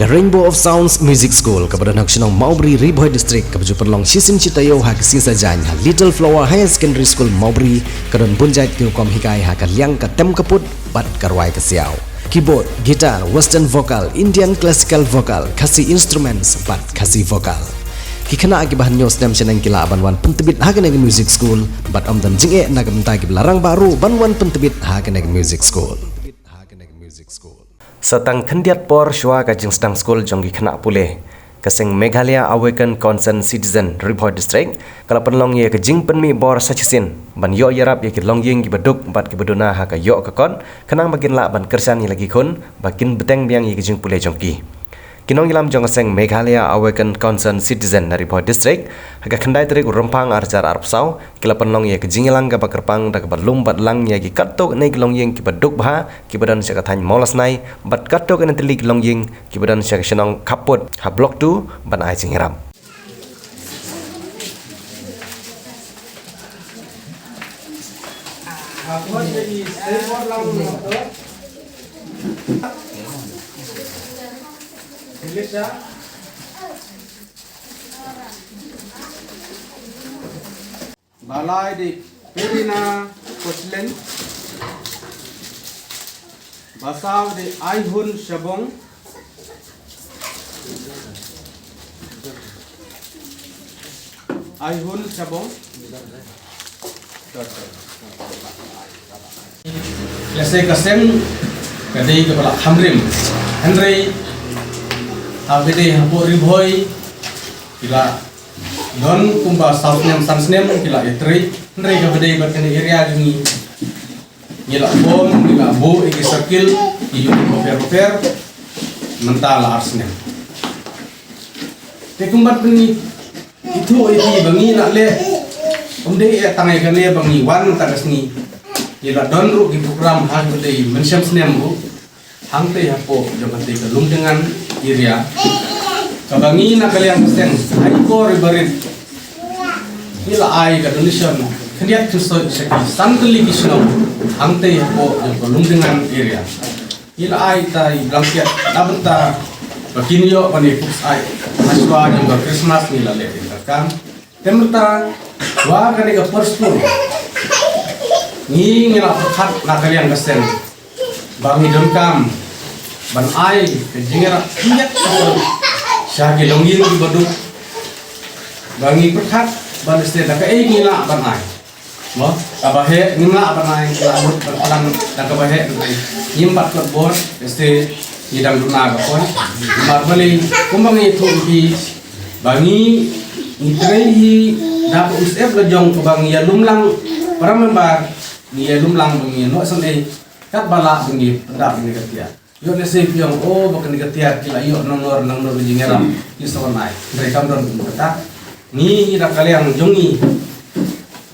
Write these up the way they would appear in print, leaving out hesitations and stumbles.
ke Rainbow of Sounds Music School kepada nak senang Maubri Riboy District kepada perlong sisim citayo ha ke sisa janya Little Flower Higher Secondary School Maubri kedon bunjai tiukom hikai ha ke liang ke tem keput bat karwai ke siau keyboard, gitar, western vocal, Indian classical vocal, kasih instruments bat kasih vocal kikena akibat news nem senang kila banwan pentebit ha ke music school bat om dan jinge nak mentai ke larang baru banwan pentebit ha ke music school Setang kendiat por syua kajing sedang skul jonggi kena pulih. Keseng Meghalaya Awaken Concerned Citizen Report District. Kalau penlong ye kajing penmi bor sacisin. Ban yo yarap ye kilong ying gibaduk bat gibaduna ha ka yo kakon. Kenang bagin la ban kersan ye lagi kun. Bakin beteng biang ye kajing pulih jongki. Kinong ilam jong keseng Meghalaya Awaken Concerned Citizen Report District. Haga kendai terik rempang arjar arpsau. Kila penlong ye kajing ilang gaba kerpang da kebalum bat lang ye gi katok nei kilong ying gibaduk bah. Kibadan siya katany molas nai. Bat katok ena telik kilong ying. Kibadan siya kasenong kaput ha blok tu ban ai sing hiram. Balai di Perina Koslen Basaw di Aihun Shabong Aihun Shabong Lesai kasem kadai kepala Hamrim Henry Abide hapo riboy kila don kumba south nem sans nem kila etri Henry kabade bakani area jungi kila bom kila bo iki circle iyo over mental arsnem te kumbat ni itu iki bangi nak le umde tangai kane bangi wan tagas ni kila don ru ki program hang bade mensyam snem bu hangte hapo jogate kalung dengan area kabangi na kaliang seng ai ko ribarit ila ai ka donation kendiat tuso seki santli kisno hangte hapo kalung dengan area ila ai tai blanket dabenta bakinyo pani pus ai haswa jong Christmas ni la le kan temta wa kane ka perstu ni ngila khat na kaliang seng bangi domkam ban ai kejingera kiat syaki longgin di baduk bangi perkat ban este da kai ngila ban ai mo kabahe ngila ban ai lamut ban da kabahe nyimpat ke bor este ngidang duna kapon marbali kumbang itu di bangi ngitrehi da usep lejong ke bangi ya lumlang para membar ni ya lumlang bangi no sande kat bala bangi pendak ni katia yo nesip yang bakan diketiar kila yo nonor jingeram iso nai mereka don kata ni ira kalian jongi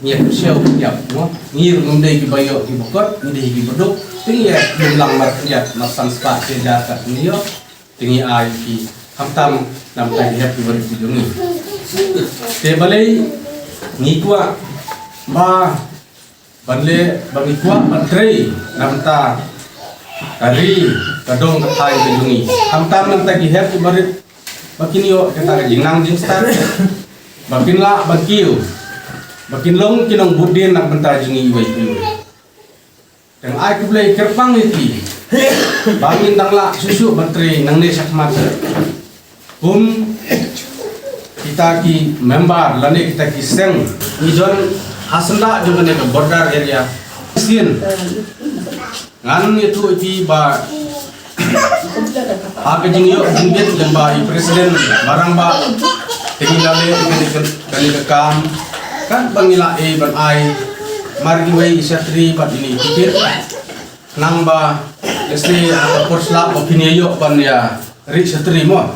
ni show ya mo ni rumdai ki bayo ki bokot ni di beduk tingi ya bilang mat ya masan spa ke jaka ni yo tingi ai ki hamtam nam ta ya ki bari jongi te balai ni kwa ba banle bagi kwa batrei nam ta kari kadong katai kejungi hamtam nang tagi her ki barit bakinyo kata jingnang jingstan bakinla bakiu bakinlong kinong budin nak bentar jungi iwai iwai dan ai kublai kerpang iki bangin tangla susu bateri nang ne sakmat kita ki member lane kita ki seng ijon hasenda juga ne border area sin ngan itu iti ba apa jingyo jingbet jamba presiden barang ba tinggalale kali kekam kan bangila ban ai margi wei satri bat ini tikir nang ba lesli atau porslap opinio ban ya ri satri mo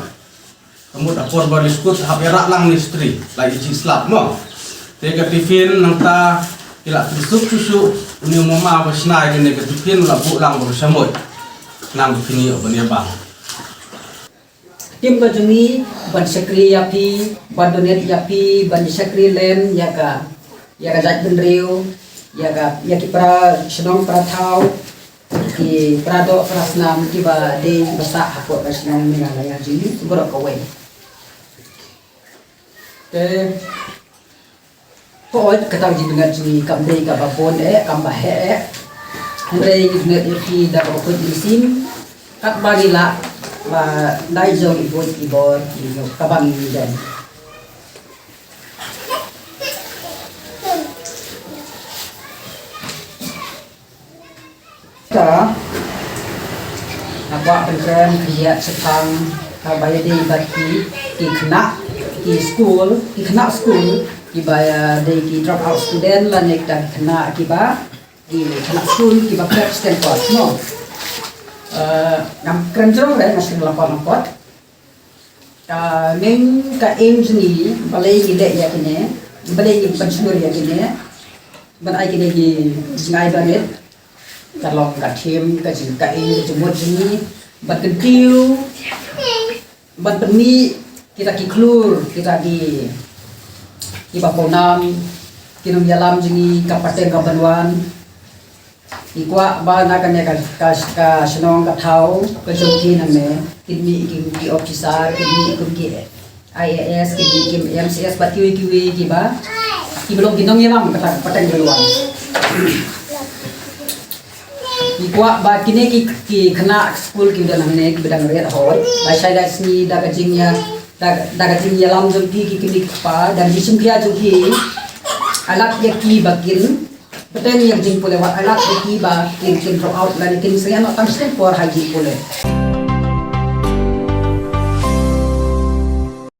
kemud apor baliskut hapera lang ni satri lai ji slap mo tega tifin nang ta kila susu uni mama wasna ini ketukin labu lang bersamut nang kini obanya bang tim kajungi ban sekri yapi ban donet yapi ban sekri lem yaga zat benreu yaga yaki para senong para thau ki prado prasnam ki ba de basa hako prasnam Meghalaya jini borok kawe te ko kata ji dengar jini kam de ka babon kam ba he Andre ngat ki da ko sim kat bagila ba dai jong ibot ibor ki kabang dan ta apa pengen kerja setang bayar di baki di kena di school di bayar di drop out student lah nek dan kena akibat di kena school di bakal Stanford no ngam kerenjong dah masih lapor neng ka aim sini balai gile ya kene balai pensiun ya kene ban ai kene di ngai banget kalau ka tim ka jing ka aim jemut sini ban kentiu ban peni kita ki klur kita di bakonam kinum yalam jingi ka paten ka banwan ikwa ba na kan ya ka senong ka thau ka jomki na me kini ki officer kini ki IAS kini MCS batiwi ki ba ki belum kinong yalam ka paten banwan ikwa ba kini ki kena school ki udah namne ki bedang red hot ba sai da sini da kajingnya da kajingnya lam jomki ki kini pa dan disum kia jomki alat ya ki bakin betul yang jing pole wa alat ya ki ba kin drop out lani kin saya nak tamsten por haji pole